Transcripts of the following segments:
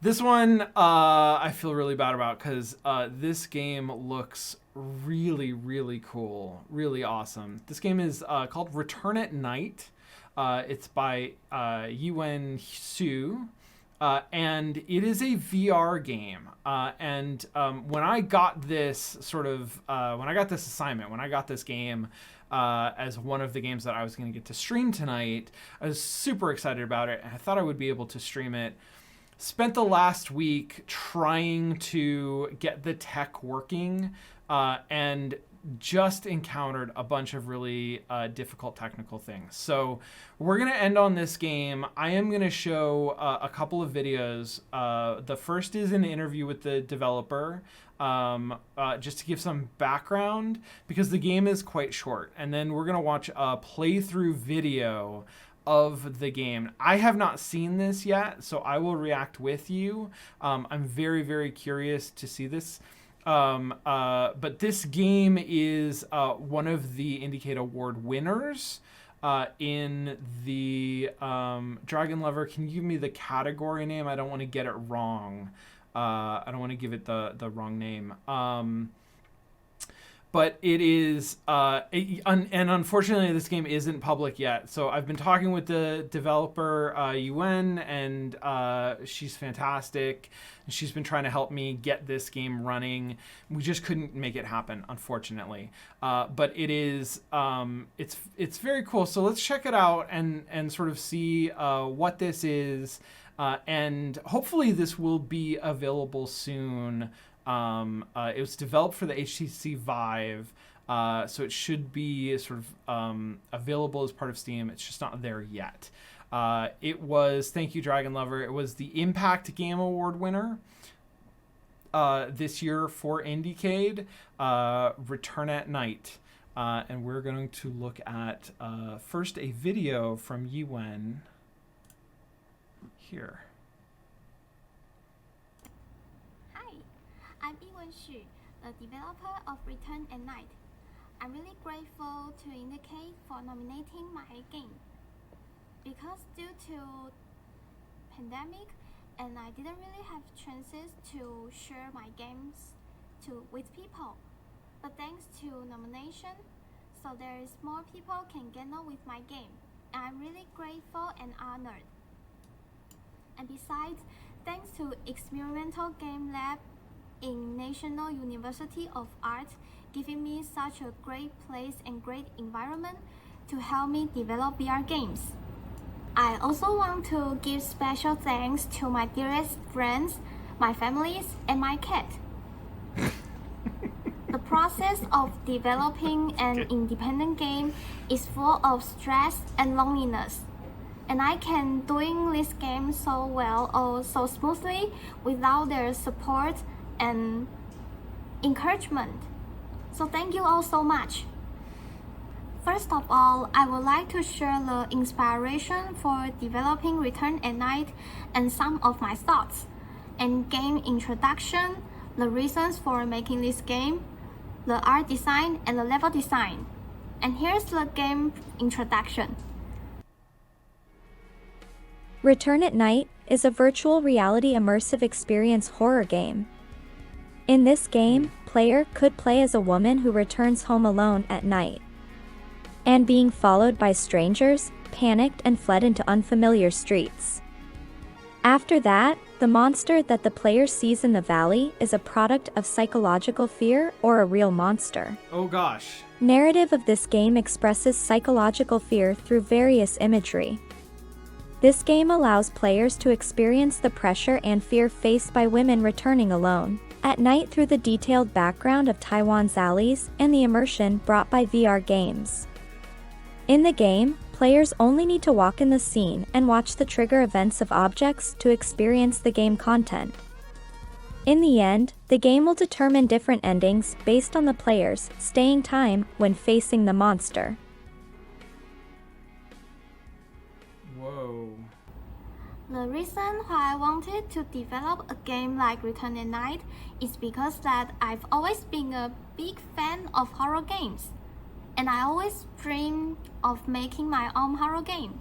This one I feel really bad about because this game looks really cool, really awesome. This game is called Return at Night. It's by Yuen Su. And it is a VR game. When I got this assignment, when I got this game as one of the games that I was going to get to stream tonight, I was super excited about it. I thought I would be able to stream it. Spent the last week trying to get the tech working and just encountered a bunch of really difficult technical things. So we're going to end on this game. I am going to show a couple of videos. The first is an interview with the developer, just to give some background because the game is quite short. And then we're going to watch a playthrough video of the game. I have not seen this yet, so I will react with you. I'm very curious to see this. But this game is one of the IndieCade Award winners in the Dragon Lover. Can you give me the category name? I don't want to get it wrong. I don't want to give it the wrong name. But it is, and unfortunately, this game isn't public yet. So I've been talking with the developer, Yuen, and she's fantastic. She's been trying to help me get this game running. We just couldn't make it happen, unfortunately. But it is, it's very cool. So let's check it out and sort of see what this is. And hopefully this will be available soon. It was developed for the HTC Vive, so it should be sort of available as part of Steam. It's just not there yet. It was, thank you, Dragon Lover, it was the Impact Game Award winner this year for IndieCade, Return at Night. And we're going to look at first a video from Yuen here. I'm Yuen Xu, the developer of Return at Night. I'm really grateful to IndieCade for nominating my game. Because due to pandemic and I didn't really have chances to share my games with people. But thanks to nomination, so there is more people can get know with my game. And I'm really grateful and honored. And besides, thanks to Experimental Game Lab in National University of Art, giving me such a great place and great environment to help me develop VR games. I also want to give special thanks to my dearest friends, my families, and my cat. The process of developing an independent game is full of stress and loneliness. And I can doing this game so well or so smoothly without their support and encouragement. So thank you all so much. First of all, I would like to share the inspiration for developing Return at Night and some of my thoughts and game introduction, the reasons for making this game, the art design and the level design. And here's the game introduction. Return at Night is a virtual reality immersive experience horror game. In this game, player could play as a woman who returns home alone at night. And being followed by strangers, panicked and fled into unfamiliar streets. After that, the monster that the player sees in the valley is a product of psychological fear or a real monster. Oh gosh. Narrative of this game expresses psychological fear through various imagery. This game allows players to experience the pressure and fear faced by women returning alone at night through the detailed background of Taiwan's alleys and the immersion brought by VR games. In the game, players only need to walk in the scene and watch the trigger events of objects to experience the game content. In the end, the game will determine different endings based on the player's staying time when facing the monster. Whoa. The reason why I wanted to develop a game like Return at Night is because that I've always been a big fan of horror games. And I always dream of making my own horror game.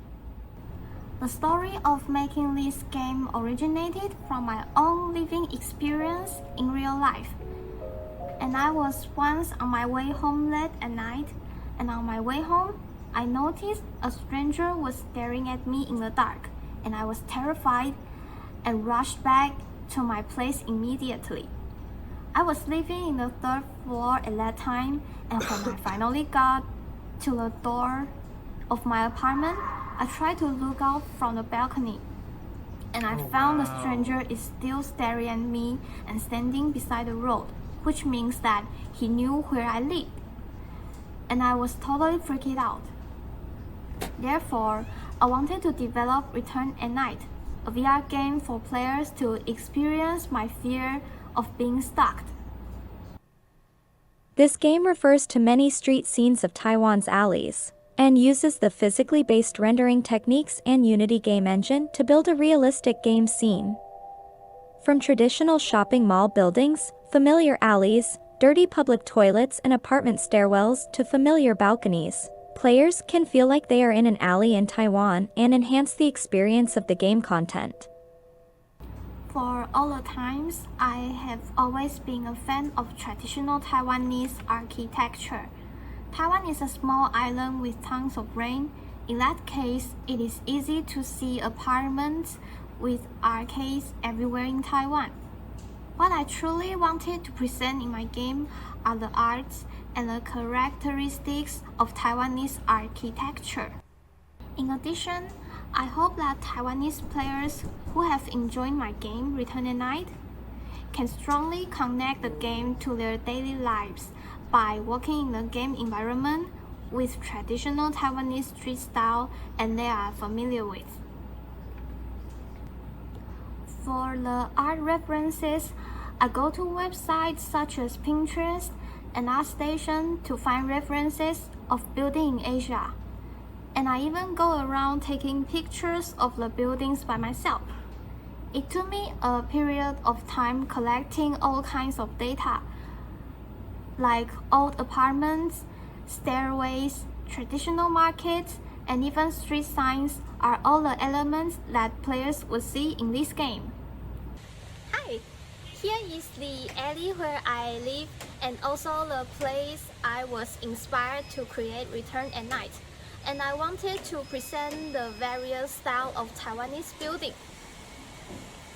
The story of making this game originated from my own living experience in real life. And I was once on my way home late at night, and on my way home, I noticed a stranger was staring at me in the dark, and I was terrified and rushed back to my place immediately. I was living in the third floor at that time, and when I finally got to the door of my apartment, I tried to look out from the balcony, and I found the stranger is still staring at me and standing beside the road, which means that he knew where I lived, and I was totally freaked out. Therefore, I wanted to develop Return at Night, a VR game for players to experience my fear of being stalked. This game refers to many street scenes of Taiwan's alleys, and uses the physically based rendering techniques and Unity game engine to build a realistic game scene. From traditional shopping mall buildings, familiar alleys, dirty public toilets and apartment stairwells to familiar balconies, players can feel like they are in an alley in Taiwan and enhance the experience of the game content. For all the times, I have always been a fan of traditional Taiwanese architecture. Taiwan is a small island with tons of rain. In that case, it is easy to see apartments with arcades everywhere in Taiwan. What I truly wanted to present in my game are the arts and the characteristics of Taiwanese architecture. In addition, I hope that Taiwanese players who have enjoyed my game Return at Night can strongly connect the game to their daily lives by walking in the game environment with traditional Taiwanese street style and they are familiar with. For the art references, I go to websites such as Pinterest and ArtStation to find references of buildings in Asia. And I even go around taking pictures of the buildings by myself. It took me a period of time collecting all kinds of data, like old apartments, stairways, traditional markets, and even street signs are all the elements that players will see in this game. Hi, here is the alley where I live and also the place I was inspired to create Return at Night. And I wanted to present the various styles of Taiwanese building.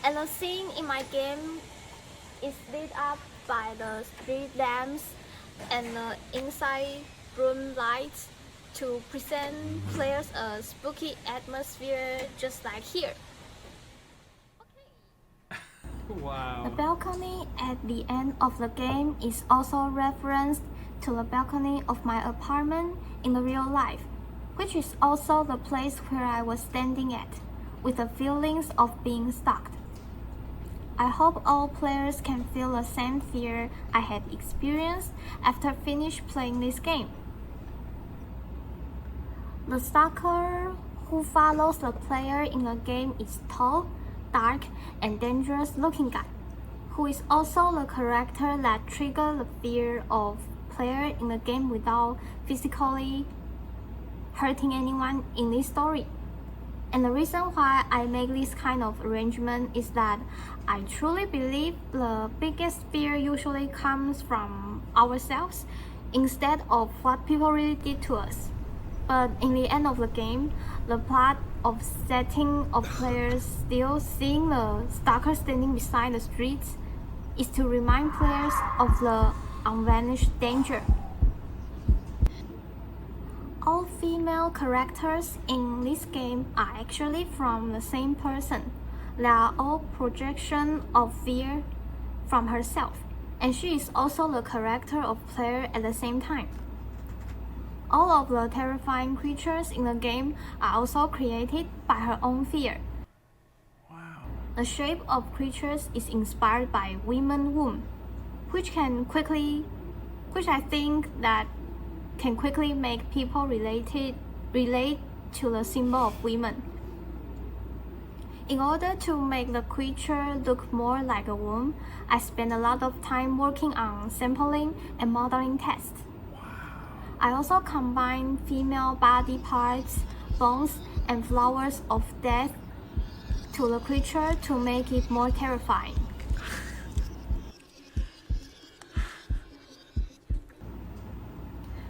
And the scene in my game is lit up by the street lamps and the inside room lights to present players a spooky atmosphere just like here. Wow. The balcony at the end of the game is also referenced to the balcony of my apartment in the real life, which is also the place where I was standing at, with the feelings of being stalked. I hope all players can feel the same fear I had experienced after finished playing this game. The stalker who follows the player in the game is tall, dark, and dangerous looking guy, who is also the character that triggers the fear of player in the game without physically hurting anyone in this story. And the reason why I make this kind of arrangement is that I truly believe the biggest fear usually comes from ourselves instead of what people really did to us. But in the end of the game, the plot of setting of players still seeing the stalker standing beside the streets is to remind players of the unvanished danger. All female characters in this game are actually from the same person. They are all projection of fear from herself, and she is also the character of player at the same time. All of the terrifying creatures in the game are also created by her own fear. Wow. The shape of creatures is inspired by women womb, which I think that can quickly make people relate to the symbol of women. In order to make the creature look more like a womb, I spent a lot of time working on sampling and modeling tests. I also combined female body parts, bones, and flowers of death to the creature to make it more terrifying.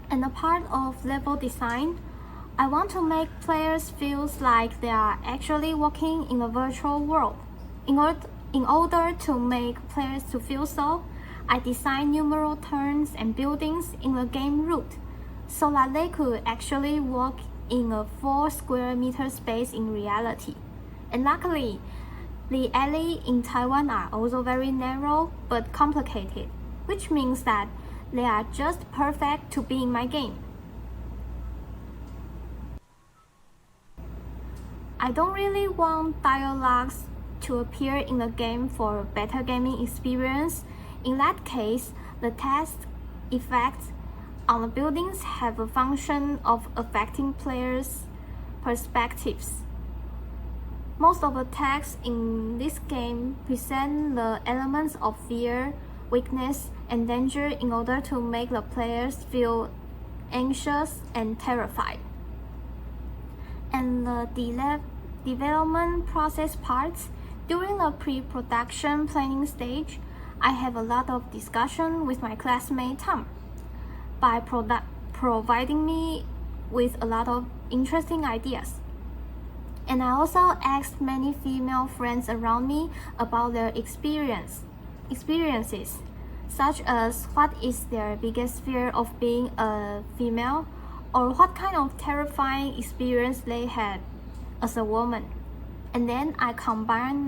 And a part of level design, I want to make players feel like they are actually walking in a virtual world. In order to make players to feel so, I designed numerous turns and buildings in the game route so that they could actually walk in a 4 square meter space in reality. And luckily, the alleys in Taiwan are also very narrow but complicated, which means that they are just perfect to be in my game. I don't really want dialogues to appear in the game for a better gaming experience. In that case, the text effects on the buildings have a function of affecting players' perspectives. Most of the text in this game present the elements of fear, weakness, and danger in order to make the players feel anxious and terrified. And the development process parts, during the pre-production planning stage, I have a lot of discussion with my classmate Tom by providing me with a lot of interesting ideas. And I also asked many female friends around me about their experiences, such as what is their biggest fear of being a female, or what kind of terrifying experience they had as a woman. And then I combine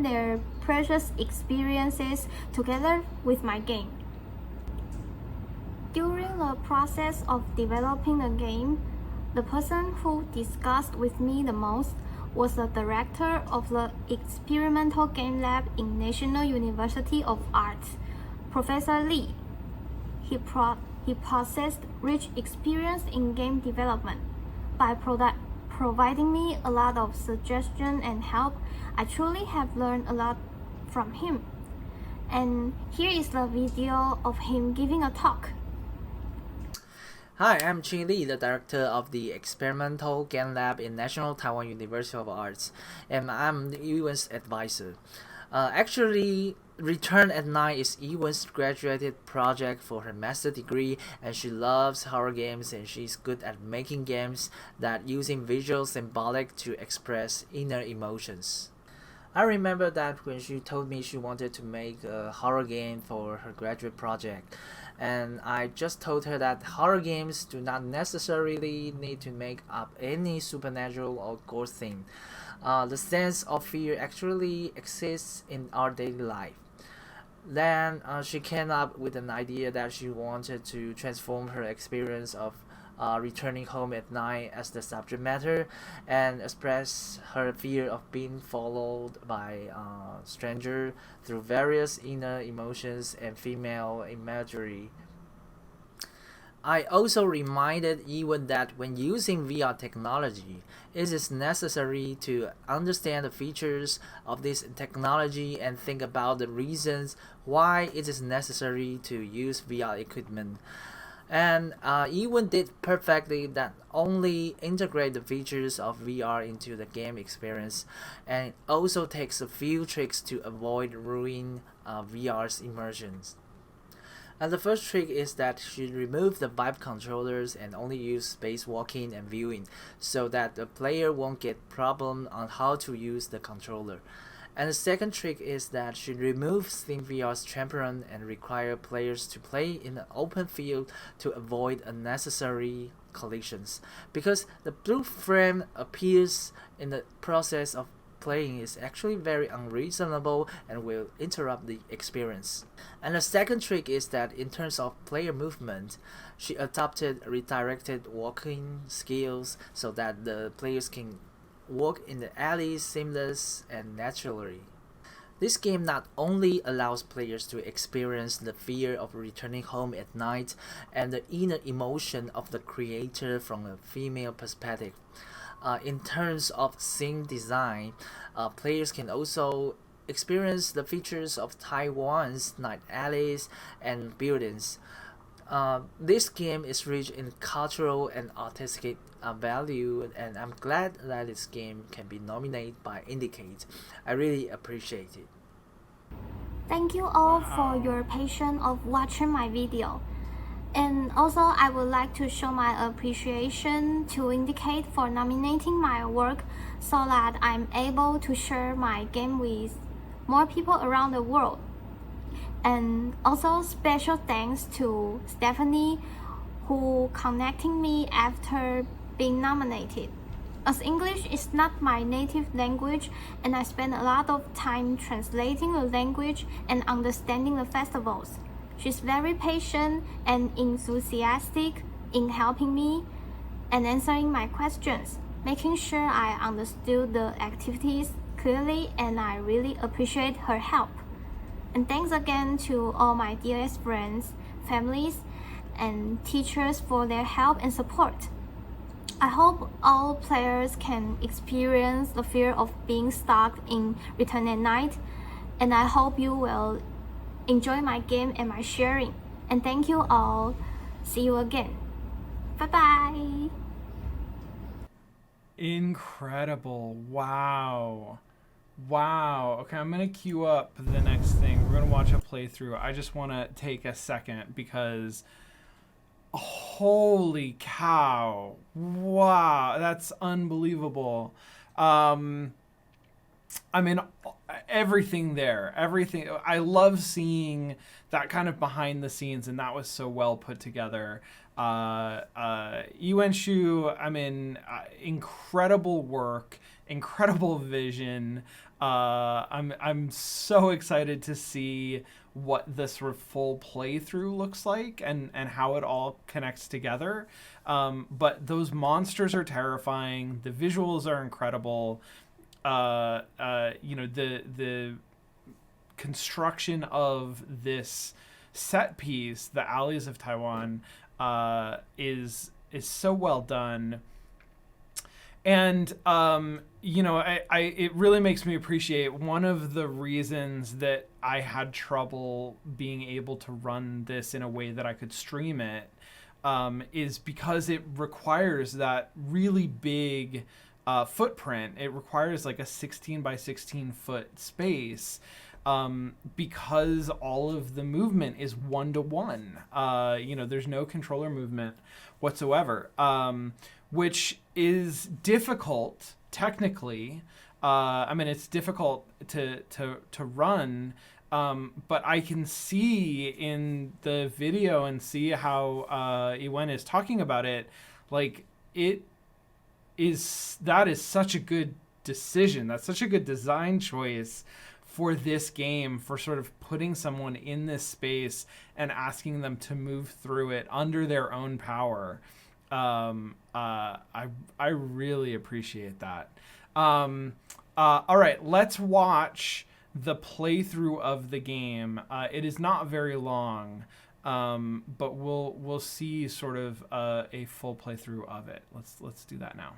their precious experiences together with my game. During the process of developing the game, the person who discussed with me the most was the director of the Experimental Game Lab in National University of Arts, Professor Lee. He possessed rich experience in game development. By providing me a lot of suggestion and help, I truly have learned a lot from him. And here is the video of him giving a talk. Hi, I'm Qin Li, the director of the Experimental Game Lab in National Taiwan University of Arts, and I'm Ewan's advisor. Actually, Return at Night is Ewan's graduated project for her master degree, and she loves horror games and she's good at making games that using visual symbolic to express inner emotions. I remember that when she told me she wanted to make a horror game for her graduate project, and I just told her that horror games do not necessarily need to make up any supernatural or ghost thing. The sense of fear actually exists in our daily life. Then she came up with an idea that she wanted to transform her experience of returning home at night as the subject matter and express her fear of being followed by a stranger through various inner emotions and female imagery. I also reminded Ewan that when using VR technology, it is necessary to understand the features of this technology and think about the reasons why it is necessary to use VR equipment. And Ewan did perfectly that only integrate the features of VR into the game experience, and also takes a few tricks to avoid ruining VR's immersions. And the first trick is that she removed the Vive controllers and only use spacewalking and viewing so that the player won't get problem on how to use the controller. And the second trick is that she removes SteamVR's trampoline and require players to play in an open field to avoid unnecessary collisions, because the blue frame appears in the process of playing is actually very unreasonable and will interrupt the experience. And the second trick is that in terms of player movement, she adopted redirected walking skills so that the players can walk in the alleys seamless and naturally. This game not only allows players to experience the fear of returning home at night and the inner emotion of the creator from a female perspective. In terms of scene design, players can also experience the features of Taiwan's night alleys and buildings. This game is rich in cultural and artistic value, and I'm glad that this game can be nominated by IndieCade. I really appreciate it. Thank you all for your patience of watching my video. And also, I would like to show my appreciation to IndieCade for nominating my work so that I'm able to share my game with more people around the world. And also special thanks to Stephanie who connecting me after being nominated. As English is not my native language and I spend a lot of time translating the language and understanding the festivals. She's very patient and enthusiastic in helping me and answering my questions, making sure I understood the activities clearly, and I really appreciate her help. And thanks again to all my dearest friends, families, and teachers for their help and support. I hope all players can experience the fear of being stuck in Return at Night, and I hope you will enjoy my game and my sharing. And thank you all. See you again. Bye bye. Incredible. Wow. Wow. Okay, I'm going to queue up the next thing. We're going to watch a playthrough. I just want to take a second because holy cow. Wow. That's unbelievable. I mean, everything there, everything. I love seeing that kind of behind the scenes, and that was so well put together. Yuan Shu, I mean, incredible work, incredible vision. I'm so excited to see what this sort of full playthrough looks like and how it all connects together. But those monsters are terrifying. The visuals are incredible. You know, the construction of this set piece, the alleys of Taiwan, is so well done. And you know, it really makes me appreciate one of the reasons that I had trouble being able to run this in a way that I could stream it, is because it requires that really big footprint. It requires like a 16 by 16 foot space, because all of the movement is 1-to-1. You know, there's no controller movement whatsoever, which is difficult technically. I mean, it's difficult to run, but I can see in the video and see how Iwen is talking about it, like that is such a good decision. That's such a good design choice for this game, for sort of putting someone in this space and asking them to move through it under their own power. I really appreciate that. All right, let's watch the playthrough of the game. It is not very long, but we'll see sort of a full playthrough of it. Let's do that now.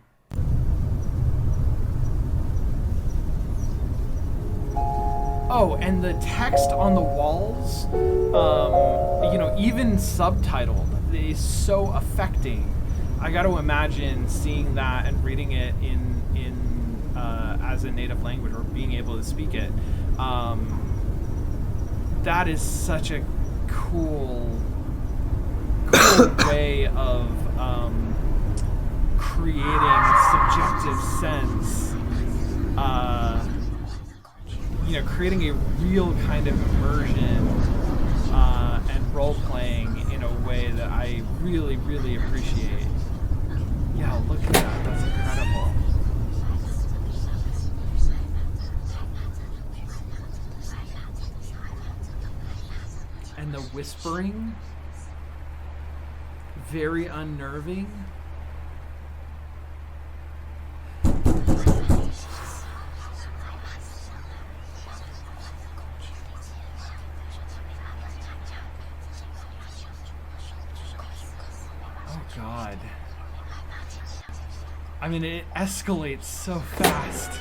Oh, and the text on the walls, you know, even subtitled, is so affecting. I got to imagine seeing that and reading it in as a native language, or being able to speak it. That is such a cool way of creating subjective sense. You know, creating a real kind of immersion and role-playing in a way that I really, really appreciate. Yeah, look at that. That's incredible. And the whispering, very unnerving. God. I mean, it escalates so fast.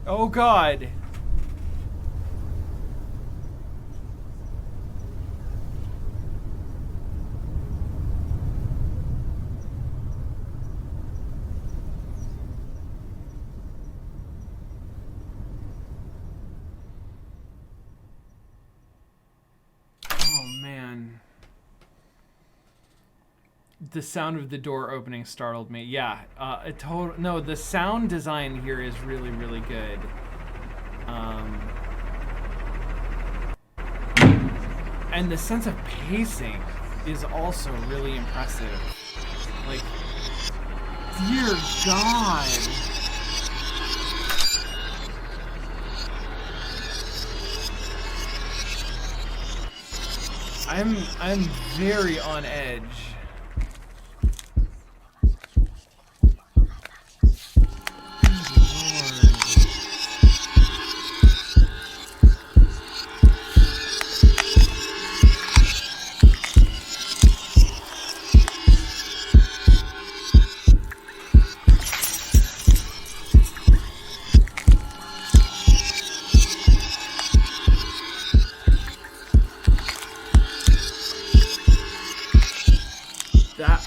Oh God. Oh man. The sound of the door opening startled me. Yeah, no, the sound design here is really, really good. And the sense of pacing is also really impressive. Like, dear God. I'm very on edge.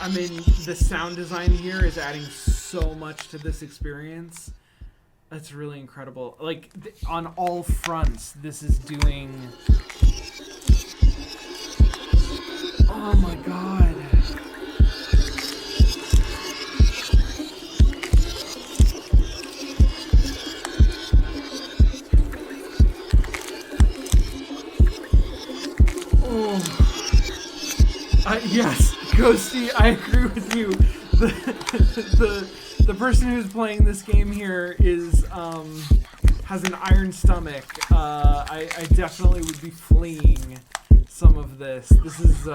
I mean, the sound design here is adding so much to this experience. That's really incredible. Like, on all fronts, this is doing... Oh my God. Oh. Yes. Ghosty, I agree with you. The person who's playing this game here is has an iron stomach. I definitely would be fleeing some of this. This is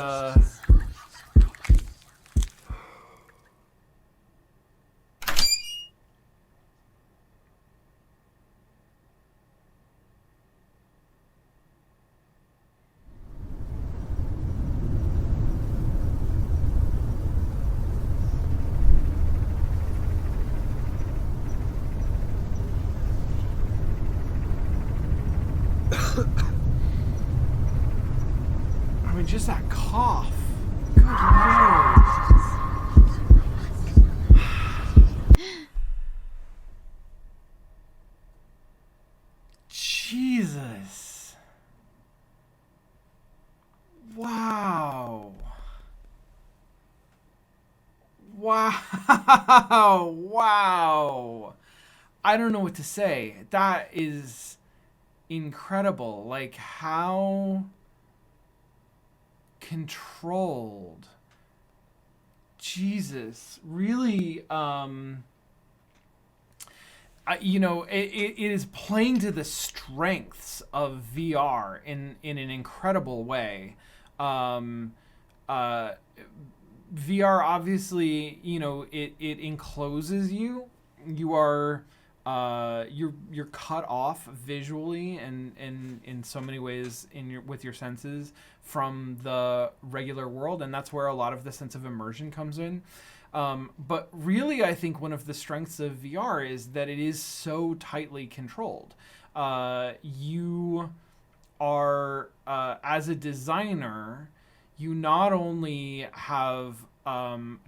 I mean, just that cough. Good Lord. Jesus. Wow. Wow. Wow. I don't know what to say. That is incredible. Like, how controlled. Jesus. Really, it is playing to the strengths of VR in an incredible way. VR obviously, it encloses you. You are you're cut off visually and in so many ways with your senses from the regular world, and that's where a lot of the sense of immersion comes in. But really, I think one of the strengths of VR is that it is so tightly controlled. You are, as a designer, you not only have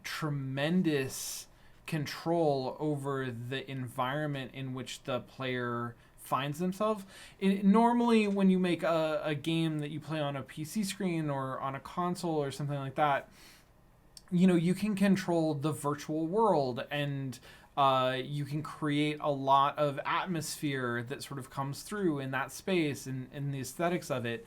tremendous control over the environment in which the player finds themselves. Normally, when you make a game that you play on a PC screen or on a console or something like that, you can control the virtual world, and you can create a lot of atmosphere that sort of comes through in that space and the aesthetics of it.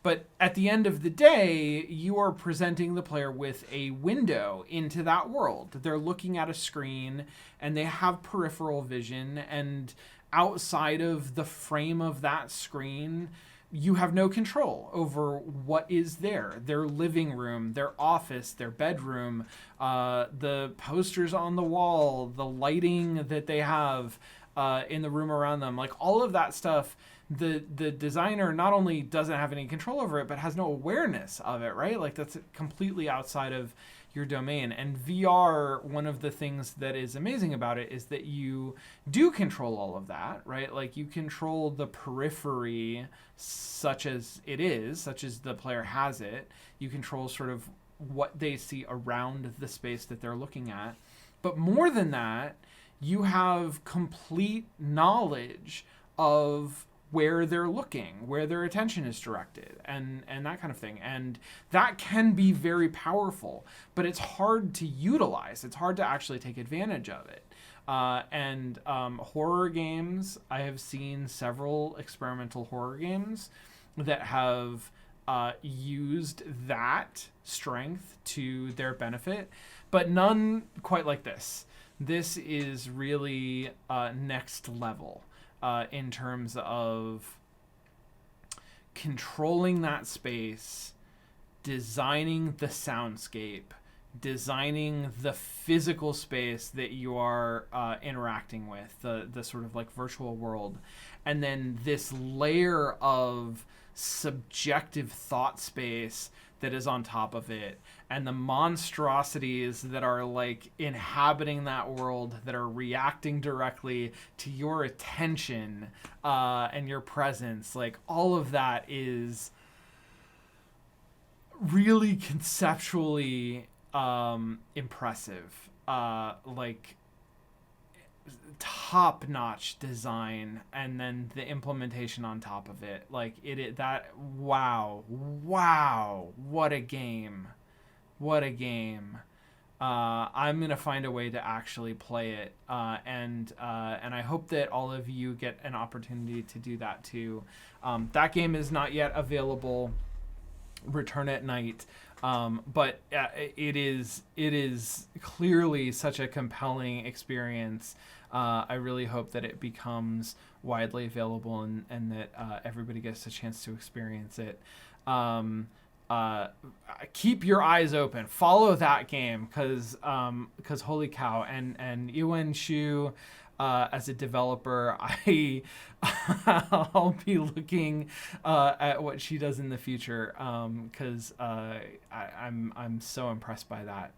But at the end of the day, you are presenting the player with a window into that world. They're looking at a screen and they have peripheral vision, and outside of the frame of that screen, you have no control over what is there. Their living room, their office, their bedroom, the posters on the wall, the lighting that they have in the room around them, like all of that stuff the designer not only doesn't have any control over it, but has no awareness of it, right? Like that's completely outside of your domain. And VR, one of the things that is amazing about it is that you do control all of that, right? Like you control the periphery such as the player has it. You control sort of what they see around the space that they're looking at. But more than that, you have complete knowledge of where they're looking, where their attention is directed, and that kind of thing. And that can be very powerful, but it's hard to utilize. It's hard to actually take advantage of it. Horror games, I have seen several experimental horror games that have used that strength to their benefit, but none quite like this. This is really next level. In terms of controlling that space, designing the soundscape, designing the physical space that you are interacting with, the sort of like virtual world, and then this layer of subjective thought space that is on top of it, and the monstrosities that are like inhabiting that world, that are reacting directly to your attention and your presence. Like all of that is really conceptually impressive. Like top-notch design, and then the implementation on top of it. Like wow, what a game. I'm gonna find a way to actually play it, and I hope that all of you get an opportunity to do that too. That game is not yet available, Return at Night, but it is clearly such a compelling experience. I really hope that it becomes widely available and that everybody gets a chance to experience it. Keep your eyes open. Follow that game, because holy cow! And Yuan Shu, as a developer, I'll be looking at what she does in the future, because I'm so impressed by that.